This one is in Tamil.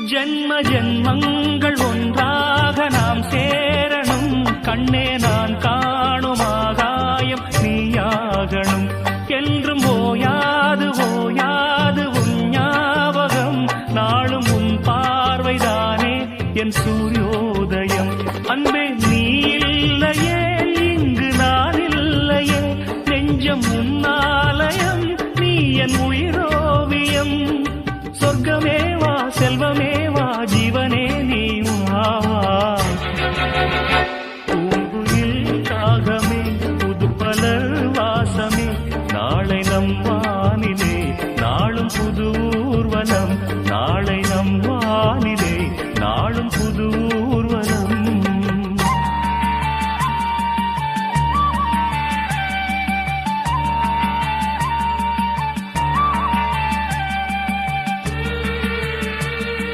ஜென்ம ஜென்மங்கள் ஒன்றாக நாம் சேரணும். கண்ணே நான் காணும் ஆகாயம் நீயாகணும். என்றும் ஓயாது ஓயாது உன் ஞாபகம். நாளும் உன் பார்வைதானே என் சூரியோதயம். அன்பே